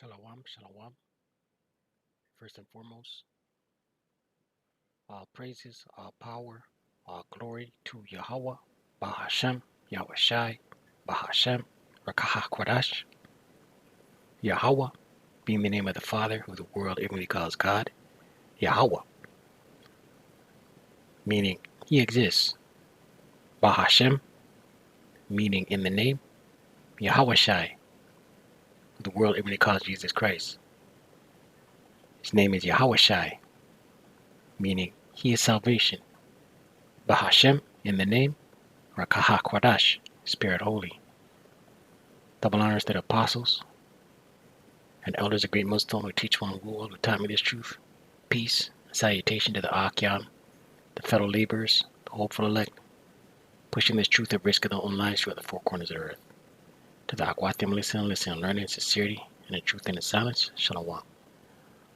Shalom, shalom. First and foremost, all praises, all power, all glory to Yahweh, Bahashem, Yahweh Shai, Bahashem, Rakaha Kwadash, Yahweh, being the name of the Father, who the world ignorantly calls God, Yahweh, meaning He exists, Bahashem, meaning in the name, Yahweh Shai, who the world ignorantly calls Jesus Christ. His name is Yahweh Shai, meaning He is salvation, Bahashem, in the name, Rakaha Kwadash, Spirit Holy. Double honors to the apostles and elders of great Muslim who teach one rule who taught me this truth. Peace and salutation to the Akyam, the fellow laborers, the hopeful elect, pushing this truth at risk of their own lives throughout the four corners of the earth. To the Akwatim listen, learning in sincerity, and the truth in the silence, Shalom.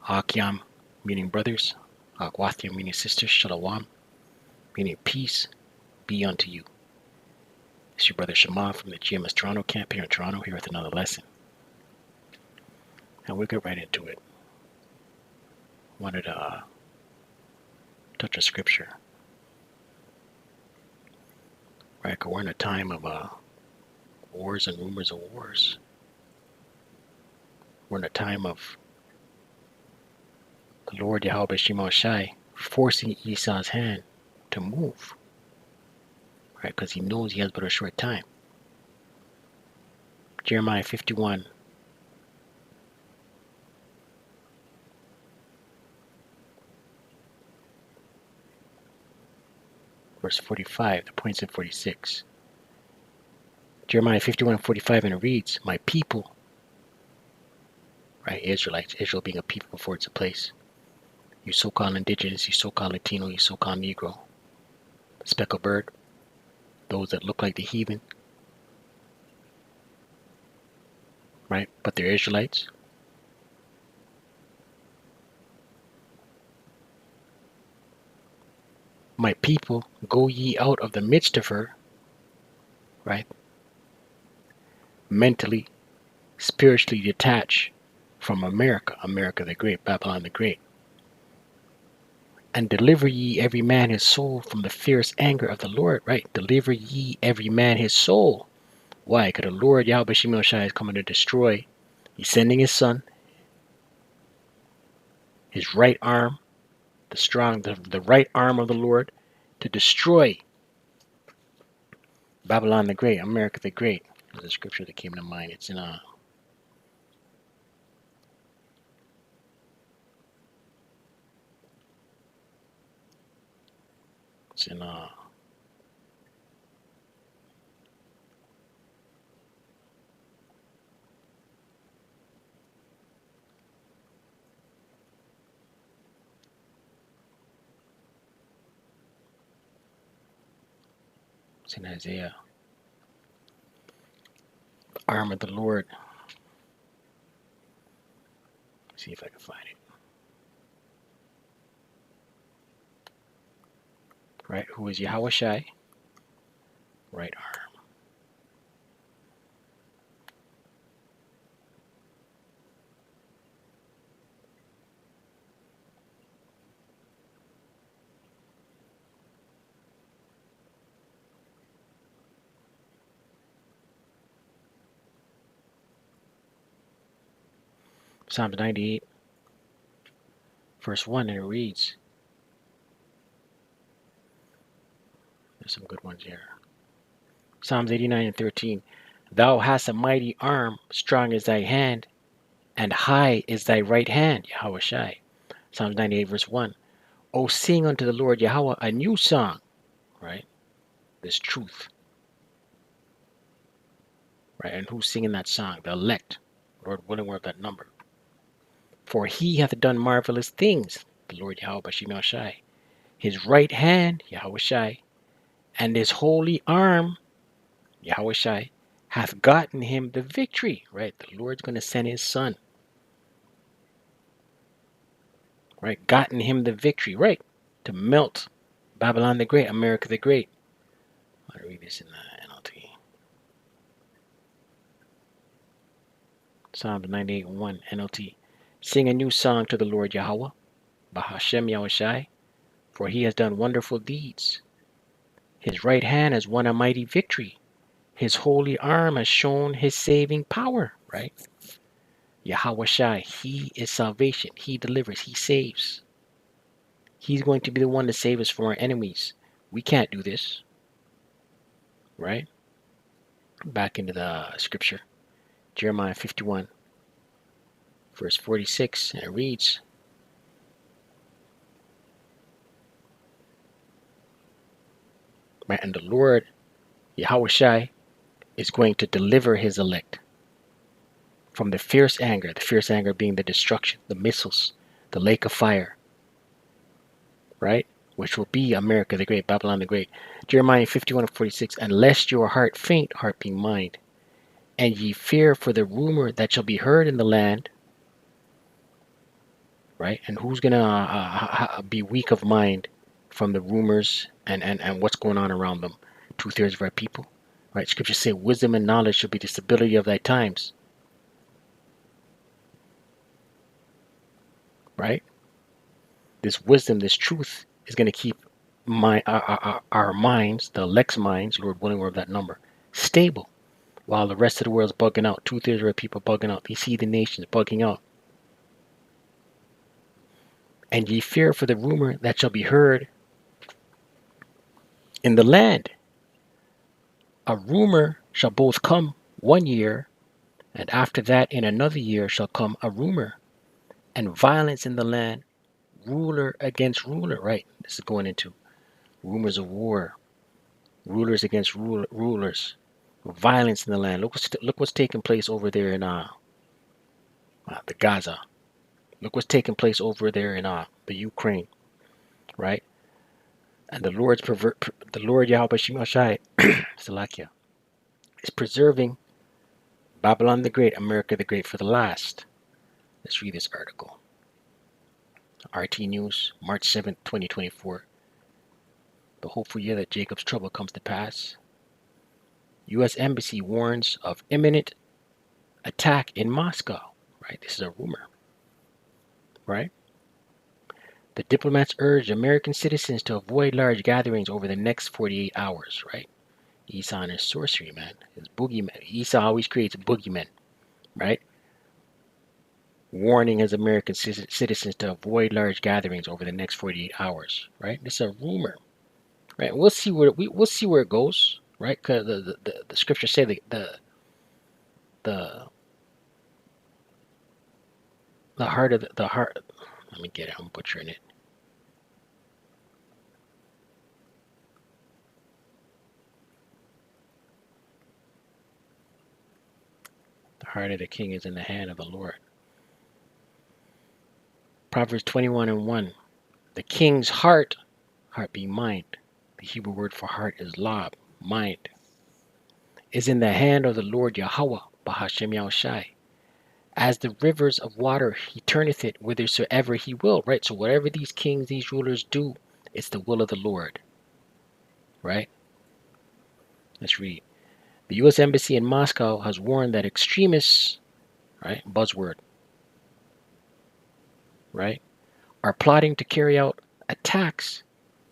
Akyam meaning brothers, Akwatim meaning sisters, Shalom, meaning peace be unto you. It's your brother Shema from the GMS Toronto camp here in Toronto, here with another lesson. And we'll get right into it. Wanted to touch a scripture. Right, 'cause we're in a time of wars and rumors of wars. We're in a time of the Lord Yahweh Shema Shai forcing Esau's hand to move. Right, because he knows he has but a short time. Jeremiah 51. Verse 45, the points in 46. Jeremiah 51:45, and it reads, my people, right, Israelites, Israel being a people before it's a place. You so-called indigenous, you so-called Latino, you so-called Negro, speckled bird, those that look like the heathen, right, but they're Israelites. My people, go ye out of the midst of her, right, mentally, spiritually detached from America, America the Great, Babylon the Great. And deliver ye every man his soul from the fierce anger of the Lord, right? Deliver ye every man his soul. Why? Because the Lord Yahweh Shema Shai is coming to destroy. He's sending his son, his right arm, the right arm of the Lord, to destroy Babylon the Great, America the Great. There's a scripture that came to mind. It's in it's in it's in Isaiah. The arm of the Lord. Let's see if I can find it. Right? Who is Yahweh Shai? Right arm. Psalms 98, verse 1, and it reads, there's some good ones here. Psalms 89:13, thou hast a mighty arm, strong is thy hand, and high is thy right hand, Yahweh Shai. Psalms 98, verse 1, O sing unto the Lord Yahweh a new song, right? This truth, right? And who's singing that song? The elect. Lord willing, we're of that number. For he hath done marvelous things, the Lord Yahweh Shema Shai. His right hand, Yahweh Shai, and his holy arm, Yahweh Shai, hath gotten him the victory, right? The Lord's going to send his son, right? Gotten him the victory, right? To melt Babylon the Great, America the Great. I'll read this in the NLT. Psalm 98:1 NLT. Sing a new song to the Lord Yahweh, Bahashem Yahushai, for he has done wonderful deeds. His right hand has won a mighty victory. His holy arm has shown his saving power, right? Yahweh Shai, he is salvation. He delivers. He saves. He's going to be the one to save us from our enemies. We can't do this, right? Back into the scripture. Jeremiah 51, verse 46, and it reads, right, and the Lord, Yahweh Shai, is going to deliver his elect from the fierce anger being the destruction, the missiles, the lake of fire, right? Which will be America the Great, Babylon the Great. Jeremiah 51:46, and lest your heart faint, heart being mind, and ye fear for the rumor that shall be heard in the land, right? And who's going to be weak of mind from the rumors and what's going on around them? 2/3 of our people, right? Scriptures say wisdom and knowledge shall be the stability of thy times, right? This wisdom, this truth is going to keep our minds, the elect's minds, Lord willing, we're of that number, stable, while the rest of the world's bugging out. 2/3 of our people bugging out. These heathen nations bugging out. And ye fear for the rumor that shall be heard in the land. A rumor shall both come 1 year, and after that in another year shall come a rumor, and violence in the land, ruler against ruler, right? This is going into rumors of war, rulers against rulers, violence in the land. Look what's taking place over there in the Gaza. Look what's taking place over there in the Ukraine, right? And the Lord Yahweh Shemashai, Salakia, is preserving Babylon the Great, America the Great for the last. Let's read this article. RT News, March 7th, 2024. The hopeful year that Jacob's trouble comes to pass. U.S. Embassy warns of imminent attack in Moscow. Right, this is a rumor. Right? The diplomats urged American citizens to avoid large gatherings over the next 48 hours. Right? Esau and his sorcery, man. His boogeyman. Esau always creates boogeymen. Right? Warning his American citizens to avoid large gatherings over the next 48 hours. Right? This is a rumor. Right? We'll see where it goes. Right? Because the scriptures say the heart of the heart. Let me get it. I'm butchering it. The heart of the king is in the hand of the Lord. Proverbs 21:1. The king's heart being mind. The Hebrew word for heart is lab, mind. Is in the hand of the Lord Yahweh, Bahashem Yahushai. As the rivers of water, he turneth it whithersoever he will. Right? So whatever these kings, these rulers do, it's the will of the Lord. Right? Let's read. The U.S. Embassy in Moscow has warned that extremists, right, buzzword, right, are plotting to carry out attacks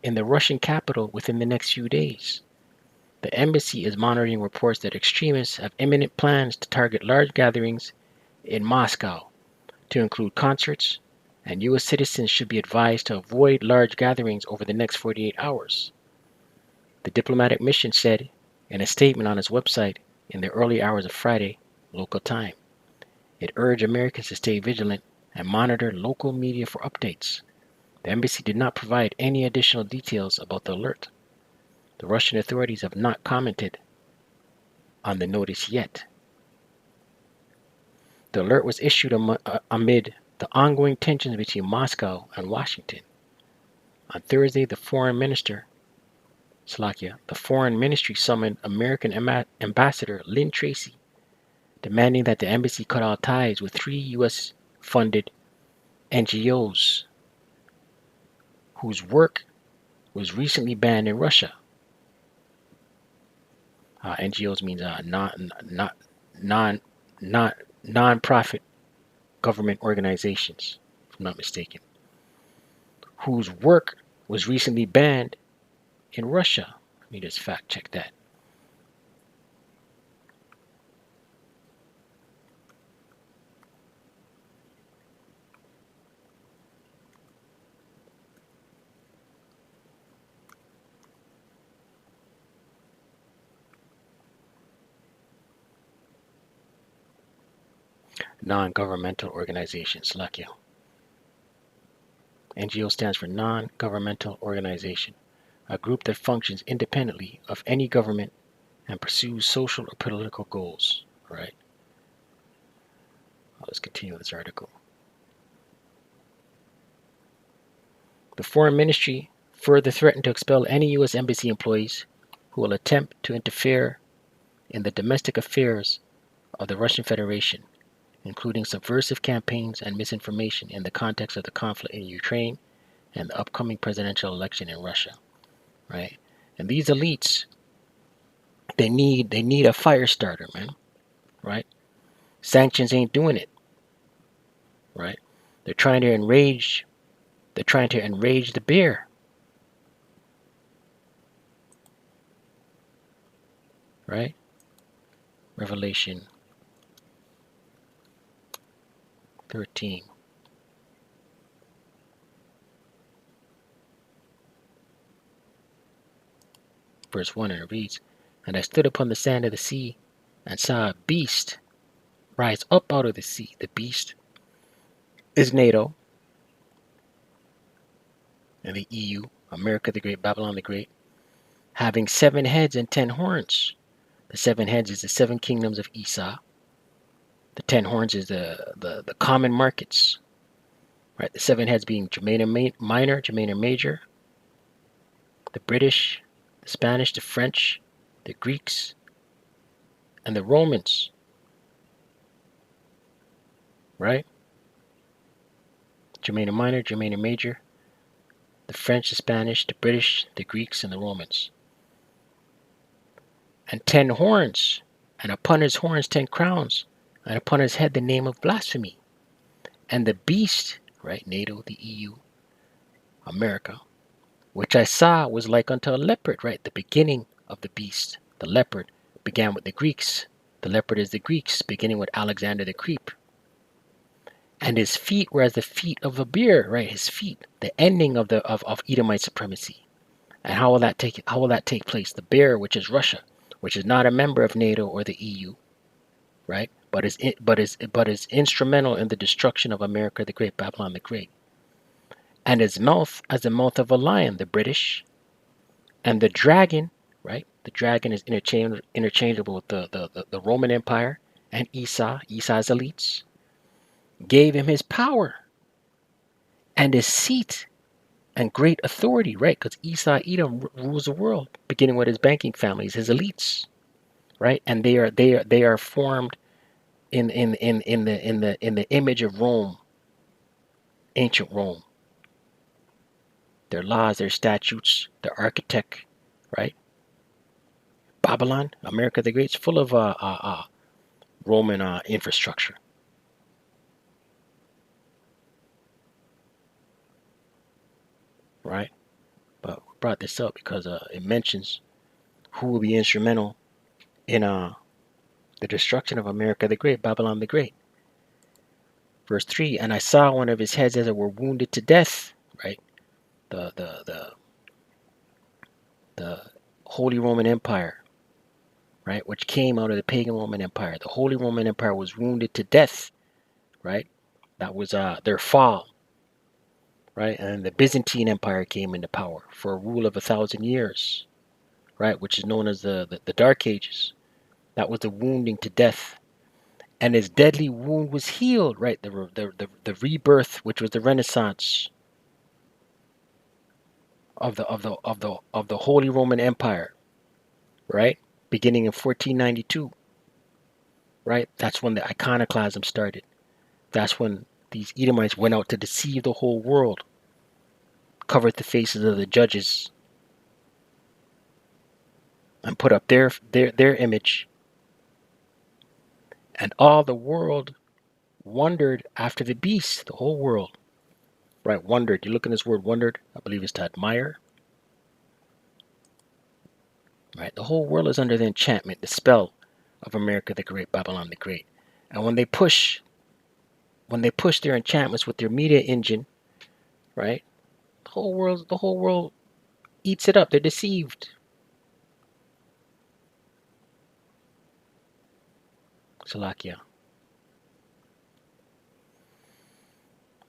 in the Russian capital within the next few days. The embassy is monitoring reports that extremists have imminent plans to target large gatherings in Moscow, to include concerts, and U.S. citizens should be advised to avoid large gatherings over the next 48 hours. The diplomatic mission said in a statement on its website in the early hours of Friday, local time. It urged Americans to stay vigilant and monitor local media for updates. The embassy did not provide any additional details about the alert. The Russian authorities have not commented on the notice yet. The alert was issued amid the ongoing tensions between Moscow and Washington. On Thursday, the Foreign Ministry summoned American Ambassador Lynn Tracy, demanding that the embassy cut all ties with 3 U.S.-funded NGOs whose work was recently banned in Russia. NGOs means non-profit government organizations, if I'm not mistaken, whose work was recently banned in Russia. Let me just fact check that. Non-governmental organizations, Lakia. NGO stands for non-governmental organization, a group that functions independently of any government and pursues social or political goals. All right. Let's continue this article. The Foreign Ministry further threatened to expel any U.S. Embassy employees who will attempt to interfere in the domestic affairs of the Russian Federation, including subversive campaigns and misinformation in the context of the conflict in Ukraine and the upcoming presidential election in Russia. Right? And these elites, they need a fire starter, man. Right? Sanctions ain't doing it. Right? They're trying to enrage the bear. Right? Revelation 13. Verse 1, and it reads, "And I stood upon the sand of the sea and saw a beast rise up out of the sea." The beast is NATO and the EU, America the Great, Babylon the Great, having 7 heads and 10 horns. The 7 heads is the 7 kingdoms of Esau. The 10 horns is the common markets. Right? The 7 heads being Germania Minor, Germania Major, the British, the Spanish, the French, the Greeks, and the Romans. Right? Germania Minor, Germania Major, the French, the Spanish, the British, the Greeks, and the Romans. And 10 horns, and upon his horns 10 crowns, and upon his head the name of blasphemy. And the beast, right, NATO, the EU, America, which I saw was like unto a leopard, right? The beginning of the beast, the leopard, began with the Greeks. The leopard is the Greeks, beginning with Alexander the Creep. And his feet were as the feet of a bear, right? His feet, the ending of Edomite supremacy. And how will that take place? The bear, which is Russia, which is not a member of NATO or the EU, right? But is instrumental in the destruction of America the Great, Babylon the Great. And his mouth as the mouth of a lion, the British. And the dragon, right? The dragon is interchangeable with the Roman Empire and Esau's elites. Gave him his power and his seat and great authority, right? Because Esau Edom rules the world, beginning with his banking families, his elites, right? And they are formed in the image of Rome, ancient Rome. Their laws, their statutes, their architect, right? Babylon, America the Great, is full of Roman infrastructure. Right? But we brought this up because it mentions who will be instrumental in the destruction of America the Great, Babylon the Great. Verse 3, and I saw one of his heads as it were wounded to death, right? The Holy Roman Empire, right? Which came out of the pagan Roman Empire. The Holy Roman Empire was wounded to death, right? That was their fall, right? And the Byzantine Empire came into power for a rule of 1,000 years, right? Which is known as the Dark Ages. That was the wounding to death. And his deadly wound was healed, right? The rebirth, which was the Renaissance of the Holy Roman Empire, right? Beginning in 1492, right? That's when the iconoclasm started. That's when these Edomites went out to deceive the whole world, covered the faces of the judges, and put up their image. And all the world wondered after the beast, the whole world. Right, wondered. You look in this word wondered, I believe it's to admire. Right, the whole world is under the enchantment, the spell of America the Great, Babylon the Great. And when they push their enchantments with their media engine, right, the whole world eats it up. They're deceived. Salakia.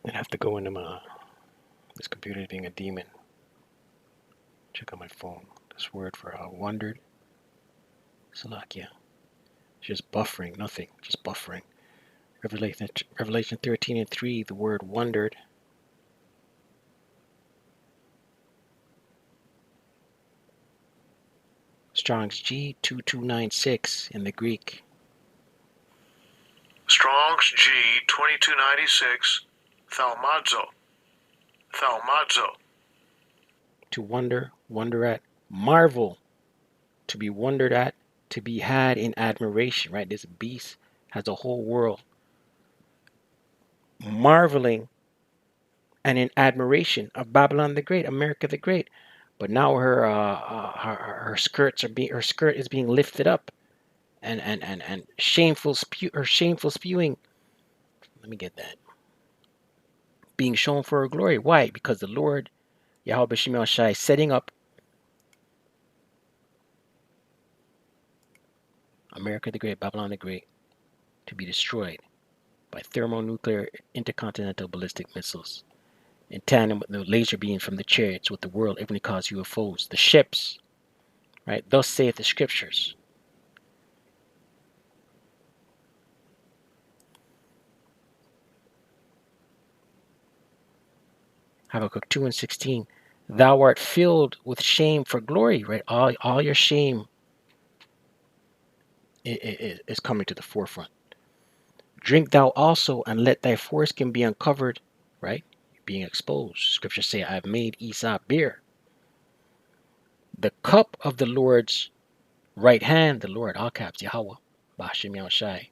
I have to go into this computer being a demon. Check on my phone. This word for wondered. Salakia. Just buffering, nothing. Just buffering. Revelation 13:3, the word wondered. Strong's G2296 in the Greek. Strong's G2296, Thalmazo. To wonder, wonder at, marvel, to be wondered at, to be had in admiration, right? This beast has a whole world marveling and in admiration of Babylon the Great, America the Great. But now her skirt is being lifted up, and shameful spewing. Let me get that. Being shown for her glory. Why? Because the Lord Yahweh B'Shem Shai is setting up America the Great, Babylon the Great, to be destroyed by thermonuclear intercontinental ballistic missiles, in tandem with the laser beams from the chariots, with the world even caused UFOs, the ships, right? Thus saith the scriptures. Habakkuk 2:16. Thou art filled with shame for glory, right? All your shame is coming to the forefront. Drink thou also, and let thy foreskin be uncovered, right? Being exposed. Scriptures say, I have made Esau beer. The cup of the Lord's right hand, the Lord, all caps, Yahweh, B'Hashem Yahushai,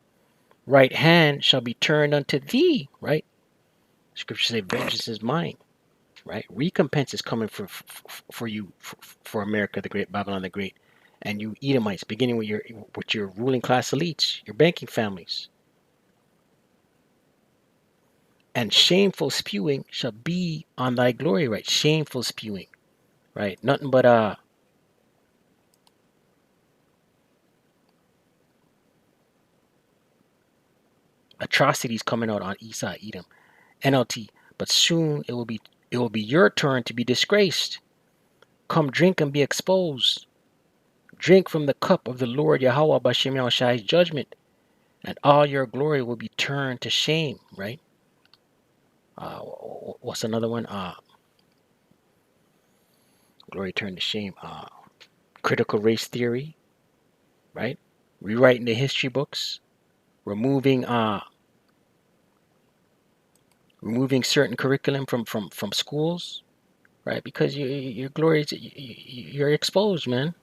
right hand shall be turned unto thee, right? Scriptures say, vengeance is mine, right? Recompense is coming for you, for America the Great, Babylon the Great, and you Edomites, beginning with your ruling class elites, your banking families. And shameful spewing shall be on thy glory, right? Shameful spewing, right? Nothing but atrocities coming out on Esau, Edom, NLT. But soon it will be your turn to be disgraced. Come drink and be exposed. Drink from the cup of the Lord Yahweh B'Shem Yahushai's judgment, and all your glory will be turned to shame, right? What's another one? Glory turned to shame. Critical race theory, right? Rewriting the history books, removing certain curriculum from schools, right? Because your glory, you're exposed, man.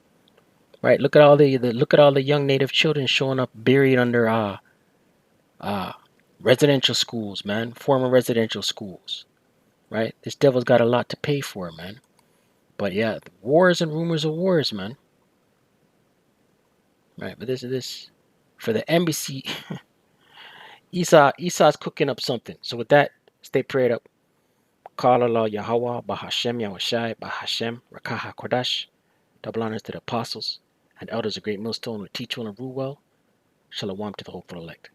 Right? Look at all the young native children showing up buried under residential schools, man. Former residential schools, right? This devil's got a lot to pay for, man. But yeah, wars and rumors of wars, man. Right? But this for the embassy. Esau's cooking up something. So with that, stay prayed up. Call Allah Yahweh, B'Hashem Yahushai, B'Hashem, Rakaha Kodash. Double honors to the apostles and elders of Great Millstone who teach well and rule well. Shalom to the hopeful elect.